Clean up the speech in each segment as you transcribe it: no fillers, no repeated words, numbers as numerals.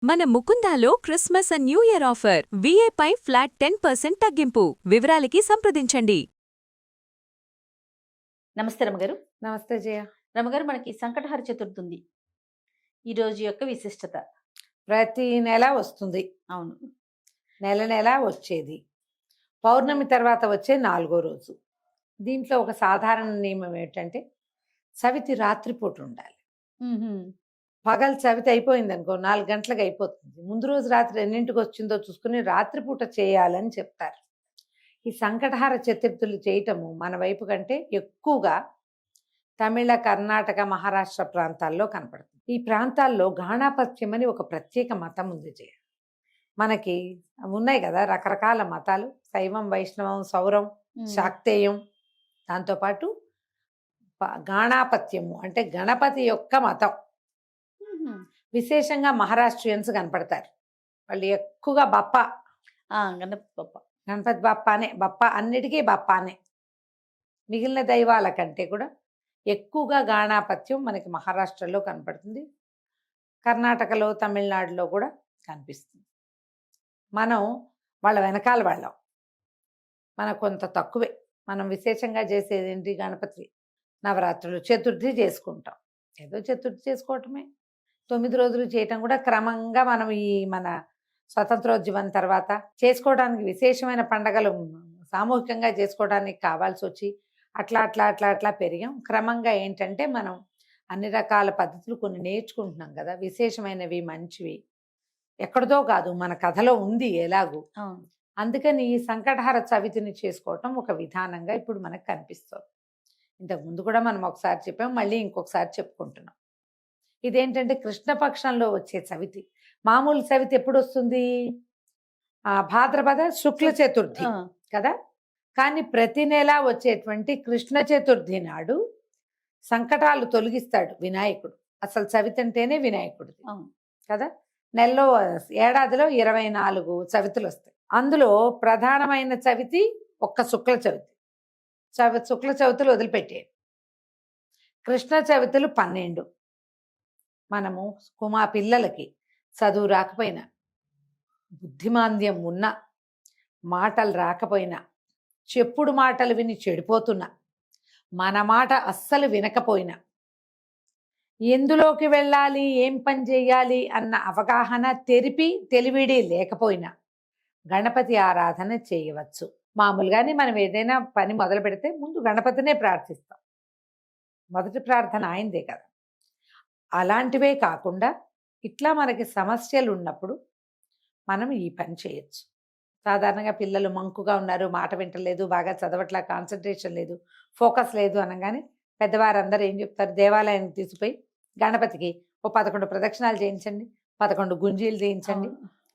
మన ముకుందాలో Christmas and new year offer విఏపై ఫ్లాట్ 10% తగ్గింపు. వివరాలకి సంప్రదించండి. నమస్తే రమగారు. నమస్తే జయ. రమగారు, మనకి సంకటహర చతుర్థి ఉంది. ఈ రోజు యొక్క విశిష్టత ప్రతి నెల వస్తుంది. అవును, నెల నెల వచ్చేది పౌర్ణమి తర్వాత వచ్చే 4వ రోజు. దీంట్లో ఒక సాధారణ నియమం ఏంటంటే చవితి రాత్రిపూట ఉండాలి. పగలు చవితి అయిపోయింది అనుకో 4 గంటలకు అయిపోతుంది. ముందు రోజు రాత్రి ఎన్నింటికి వచ్చిందో చూసుకుని రాత్రిపూట చేయాలని చెప్తారు. ఈ సంకటహార చతుర్థులు చేయటము మన వైపు కంటే ఎక్కువగా తమిళ, కర్ణాటక, మహారాష్ట్ర ప్రాంతాల్లో కనపడుతుంది. ఈ ప్రాంతాల్లో గాణాపత్యం అని ఒక ప్రత్యేక మతం ఉంది జయ. మనకి ఉన్నాయి కదా రకరకాల మతాలు, శైవం, వైష్ణవం, సౌరం, శాక్తేయం. దాంతోపాటు గాణాపత్యము అంటే గణపతి యొక్క మతం. విశేషంగా మహారాష్ట్రియన్స్ కనపడతారు. వాళ్ళు ఎక్కువగా బప్ప, గణపతి బప్పానే, బప్ప అన్నిటికీ బప్పానే. మిగిలిన దైవాల కంటే కూడా ఎక్కువగా గాణాపత్యం మనకి మహారాష్ట్రలో కనపడుతుంది. కర్ణాటకలో, తమిళనాడులో కూడా కనిపిస్తుంది. మనం వాళ్ళ వెనకాల వాళ్ళం, మన కొంత తక్కువే. మనం విశేషంగా చేసేది ఏంటి? గణపతి నవరాత్రులు, చతుర్థి చేసుకుంటాం. ఏదో చతుర్థి చేసుకోవటమే. 9 రోజులు చేయటం కూడా క్రమంగా మనం ఈ మన స్వతంత్రోద్యమం తర్వాత చేసుకోవడానికి విశేషమైన పండగలు సామూహికంగా చేసుకోవడానికి కావాల్సి వచ్చి అట్లా అట్లా అట్లా అట్లా పెరిగాం. క్రమంగా ఏంటంటే మనం అన్ని రకాల పద్ధతులు కొన్ని నేర్చుకుంటున్నాం కదా, విశేషమైనవి, మంచివి. ఎక్కడితో కాదు, మన కథలో ఉంది ఎలాగూ. అందుకని ఈ సంకటహార చవితిని చేసుకోవటం ఒక విధానంగా ఇప్పుడు మనకు కనిపిస్తుంది. ఇంతకుముందు కూడా మనం ఒకసారి చెప్పాం, మళ్ళీ ఇంకొకసారి చెప్పుకుంటున్నాం. ఇదేంటంటే కృష్ణపక్షంలో వచ్చే చవితి. మామూలు చవితి ఎప్పుడు వస్తుంది? భాద్రపద శుక్ల చతుర్థి కదా. కానీ ప్రతి నెల వచ్చేటువంటి కృష్ణ చతుర్థి నాడు సంకటాలు తొలగిస్తాడు వినాయకుడు. అసలు చవితి అంటేనే వినాయకుడు కదా. నెలలో, ఏడాదిలో 24 చవితులు వస్తాయి. అందులో ప్రధానమైన చవితి ఒక్క శుక్ల చవితి. శుక్ల చవితులు వదిలిపెట్టే కృష్ణ చవితులు 12. మనము పిల్లలకి చదువు రాకపోయినా, బుద్ధిమాంద్యం ఉన్న, మాటలు రాకపోయినా, చెప్పుడు మాటలు విని చెడిపోతున్నా, మన మాట అస్సలు వినకపోయినా, ఎందులోకి వెళ్ళాలి, ఏం పని చేయాలి అన్న అవగాహన, తెలివిడి లేకపోయినా గణపతి ఆరాధన చేయవచ్చు. మామూలుగానే మనం ఏదైనా పని మొదలు పెడితే ముందు గణపతినే ప్రార్థిస్తాం. మొదటి ప్రార్థన ఆయనదే కదా. అలాంటివే కాకుండా ఇట్లా మనకి సమస్యలు ఉన్నప్పుడు మనం ఈ పని చేయొచ్చు. సాధారణంగా పిల్లలు మంకుగా ఉన్నారు, మాట వింటలేదు, బాగా చదవట్లా, కాన్సన్ట్రేషన్ లేదు, ఫోకస్ లేదు అనగానే పెద్దవారందరూ ఏం చెప్తారు? దేవాలయానికి తీసుకుపోయి గణపతికి 11 ప్రదక్షిణాలు చేయించండి, 11 గుంజీలు చేయించండి,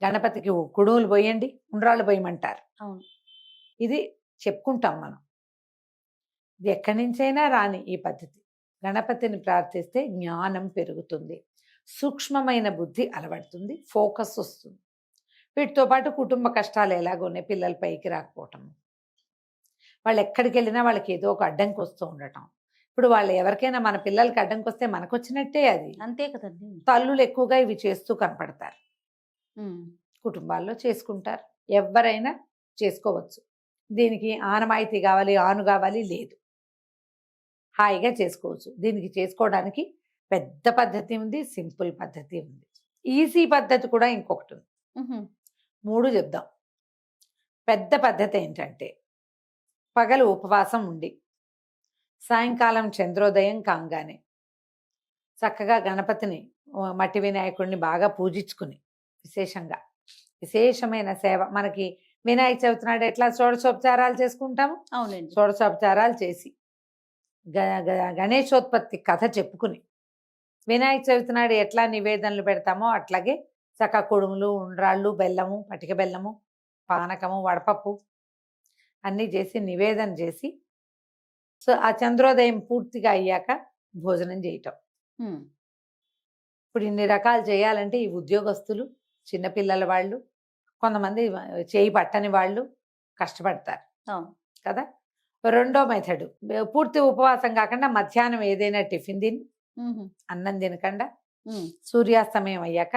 గణపతికి కుడుములు పోయండి, ఉండ్రాళ్ళు పోయమంటారు. ఇది చెప్పుకుంటాం మనం. ఇది ఎక్కడి నుంచైనా రాని ఈ పద్ధతి. గణపతిని ప్రార్థిస్తే జ్ఞానం పెరుగుతుంది, సూక్ష్మమైన బుద్ధి అలవడుతుంది, ఫోకస్ వస్తుంది. వీటితో పాటు కుటుంబ కష్టాలు ఎలాగోనే, పిల్లల పైకి రాకపోవటం, వాళ్ళు ఎక్కడికి వెళ్ళినా వాళ్ళకి ఏదో ఒక అడ్డంకి వస్తూ ఉండటం. ఇప్పుడు వాళ్ళు ఎవరికైనా మన పిల్లలకి అడ్డంకి వస్తే మనకు వచ్చినట్టే అది. అంతే కదండి. తల్లులు ఎక్కువగా ఇవి చేస్తూ కనపడతారు. కుటుంబాల్లో చేసుకుంటారు, ఎవరైనా చేసుకోవచ్చు. దీనికి ఆనమాయితీ కావాలి, ఆను కావాలి లేదు, హాయిగా చేసుకోవచ్చు. దీనికి చేసుకోవడానికి పెద్ద పద్ధతి ఉంది, సింపుల్ పద్ధతి ఉంది, ఈజీ పద్ధతి కూడా ఇంకొకటి ఉంది. 3 చెప్దాం. పెద్ద పద్ధతి ఏంటంటే పగలు ఉపవాసం ఉండి సాయంకాలం చంద్రోదయం కాగానే చక్కగా గణపతిని, మట్టి వినాయకుడిని బాగా పూజించుకుని, విశేషమైన సేవ. మనకి వినాయక చవితి నాడు ఎట్లా షోడశోపచారాలు చేసుకుంటాము, అవునండి, షోడశోపచారాలు చేసి గణేశోత్పత్తి కథ చెప్పుకుని, వినాయక చవితి నాడు ఎట్లా నివేదనలు పెడతామో అట్లాగే చక్క కుడుములు, ఉండ్రాళ్ళు, బెల్లము, పటిక బెల్లము, పానకము, వడపప్పు అన్నీ చేసి నివేదన చేసి, సో ఆ చంద్రోదయం పూర్తిగా అయ్యాక భోజనం చేయటం. ఇప్పుడు ఇన్ని రకాలు చేయాలంటే ఈ ఉద్యోగస్తులు, చిన్నపిల్లల వాళ్ళు, కొంతమంది చేయి పట్టని వాళ్ళు కష్టపడతారు కదా. రెండో మెథడ్, పూర్తి ఉపవాసం కాకుండా మధ్యాహ్నం ఏదైనా టిఫిన్ తిని, అన్నం తినకుండా సూర్యాస్తమయం అయ్యాక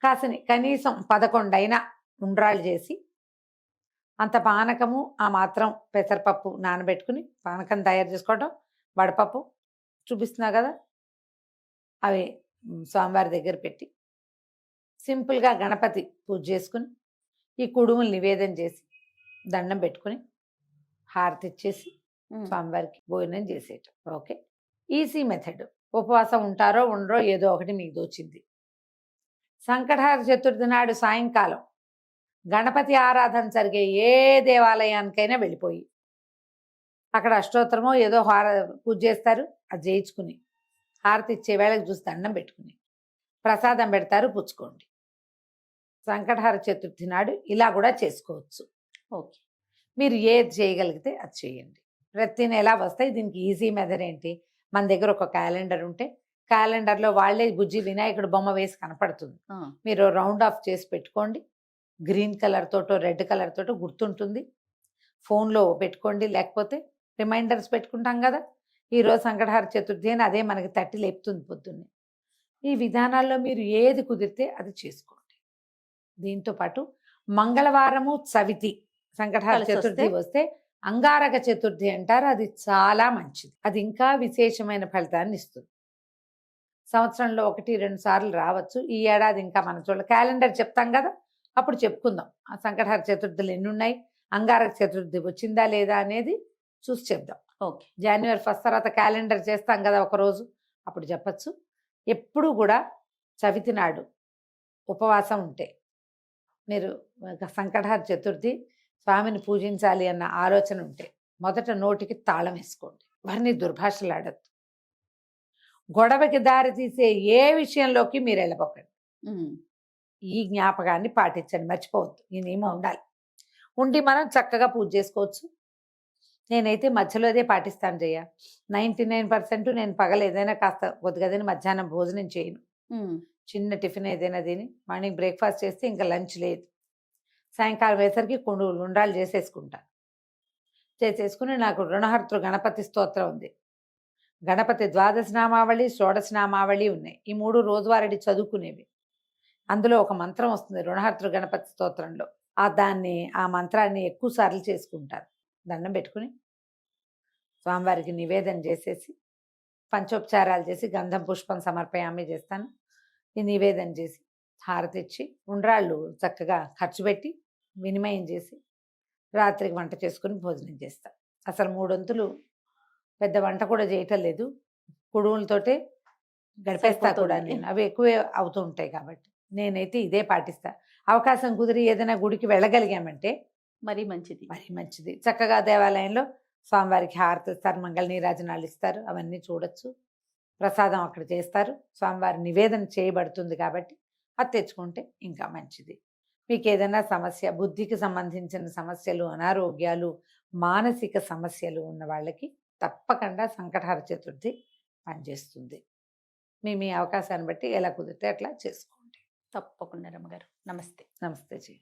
కాసిని కనీసం 11 అయినా ఉండ్రాళ్ళు చేసి అంత పానకము ఆ మాత్రం పెసరపప్పు నానబెట్టుకుని పానకం తయారు చేసుకోవటం, వడపప్పు చూపిస్తున్నా కదా అవి స్వామివారి దగ్గర పెట్టి సింపుల్గా గణపతి పూజ చేసుకుని ఈ కుడుములు నివేదన చేసి దండం పెట్టుకుని హారతి ఇచ్చేసి స్వామివారికి భోజనం చేసేయటం. Okay, easy method. ఉపవాసం ఉంటారో ఉండరో ఏదో ఒకటి మీకు దోచింది. సంకటహర చతుర్థి నాడు సాయంకాలం గణపతి ఆరాధన జరిగే ఏ దేవాలయానికైనా వెళ్ళిపోయి అక్కడ అష్టోత్తరమో ఏదో పూజ చేస్తారు, అది చేయించుకుని హారతి ఇచ్చే వేళకు చూసి దండం పెట్టుకుని ప్రసాదం పెడతారు, పుచ్చుకోండి. సంకటహర చతుర్థి నాడు ఇలా కూడా చేసుకోవచ్చు. ఓకే, మీరు ఏది చేయగలిగితే అది చేయండి. ప్రతి నెల వస్తాయి. దీనికి ఈజీ మెథడ్ ఏంటి, మన దగ్గర ఒక క్యాలెండర్ ఉంటే క్యాలెండర్లో వాళ్ళే బుజ్జి వినాయకుడు బొమ్మ వేసి కనపడుతుంది. మీరు రౌండ్ ఆఫ్ చేసి పెట్టుకోండి. గ్రీన్ కలర్ తోటో రెడ్ కలర్ తోటో గుర్తుంటుంది. ఫోన్లో పెట్టుకోండి, లేకపోతే రిమైండర్స్ పెట్టుకుంటాం కదా, ఈరోజు సంకటహర చతుర్థి అని అదే మనకి తట్టి లేపుతుంది పొద్దున్నే. ఈ విధానాల్లో మీరు ఏది కుదిరితే అది చేసుకోండి. దీంతో పాటు మంగళవారము చవితి సంకటహర కలిసి చతుర్థి వస్తే అంగారక చతుర్థి అంటారు. అది చాలా మంచిది. అది ఇంకా విశేషమైన ఫలితాన్ని ఇస్తుంది. సంవత్సరంలో 1-2 సార్లు రావచ్చు. ఈ ఏడాది ఇంకా మన చూడ క్యాలెండర్ చెప్తాం కదా, అప్పుడు చెప్పుకుందాం ఆ సంకటహర చతుర్థులు ఎన్ని ఉన్నాయి, అంగారక చతుర్థి వచ్చిందా లేదా అనేది చూసి చెప్దాం. ఓకే, జనవరి 1 తర్వాత క్యాలెండర్ చేస్తాం కదా ఒకరోజు, అప్పుడు చెప్పచ్చు. ఎప్పుడూ కూడా చవితి నాడు ఉపవాసం ఉంటే మీరు సంకటహర చతుర్థి స్వామిని పూజించాలి అన్న ఆలోచన ఉంటే మొదట నోటికి తాళం వేసుకోండి. వారిని దుర్భాషలాడద్దు. గొడవకి దారి తీసే ఏ విషయంలోకి మీరు వెళ్ళబోకండి. ఈ జ్ఞాపకాన్ని పాటించండి, మర్చిపోవద్దు. ఈ నియమం ఉండాలి. ఉండి మనం చక్కగా పూజ చేసుకోవచ్చు. నేనైతే మధ్యలో అదే పాటిస్తాను జయ. 99% నేను పగలు ఏదైనా కాస్త కొద్దిగా తిని మధ్యాహ్నం భోజనం చేయను. చిన్న టిఫిన్ ఏదైనా తిని మార్నింగ్ బ్రేక్ఫాస్ట్ చేస్తే ఇంకా లంచ్ లేదు. సాయంకాలం వేసరికి ఉండ్రాలు చేసేసుకుని నాకు రుణహర్తృ గణపతి స్తోత్రం ఉంది. గణపతి ద్వాదశ నామావళి, షోడశ నామావళి ఉన్నాయి. ఈ 3 రోజువారీ చదువుకునేవి. అందులో ఒక మంత్రం వస్తుంది రుణహర్తృ గణపతి స్తోత్రంలో. ఆ మంత్రాన్ని ఎక్కువ సార్లు చేసుకుంటారు. దండం పెట్టుకుని స్వామివారికి నివేదన చేసేసి పంచోపచారాలు చేసి గంధం పుష్పం సమర్పయామి చేస్తాను. ఈ నివేదన చేసి హారతి ఇచ్చి ఉండ్రాళ్ళు చక్కగా ఖర్చు పెట్టి వినిమయం చేసి రాత్రికి వంట చేసుకుని భోజనం చేస్తాను. అసలు 3 వంతులు పెద్ద వంట కూడా చేయటం లేదు, కుడుములతోటే గడిపేస్తా కూడా నేను. అవి ఎక్కువే అవుతూ ఉంటాయి కాబట్టి నేనైతే ఇదే పాటిస్తా. అవకాశం కుదిరి ఏదైనా గుడికి వెళ్ళగలిగామంటే మరీ మంచిది. మరీ మంచిది. చక్కగా దేవాలయంలో స్వామివారికి హారతి ఇస్తారు, మంగళ నీరాజనాలు ఇస్తారు, అవన్నీ చూడొచ్చు. ప్రసాదం అక్కడ చేస్తారు, స్వామివారి నివేదన చేయబడుతుంది కాబట్టి అది తెచ్చుకుంటే ఇంకా మంచిది. మీకు ఏదైనా సమస్య, బుద్ధికి సంబంధించిన సమస్యలు, అనారోగ్యాలు, మానసిక సమస్యలు ఉన్న వాళ్ళకి తప్పకుండా సంకటహర చతుర్థి పనిచేస్తుంది. మీ అవకాశాన్ని బట్టి ఎలా కుదిరితే అట్లా చేసుకోండి. తప్పకుండా రమ్మగారు. నమస్తే. నమస్తే జీ.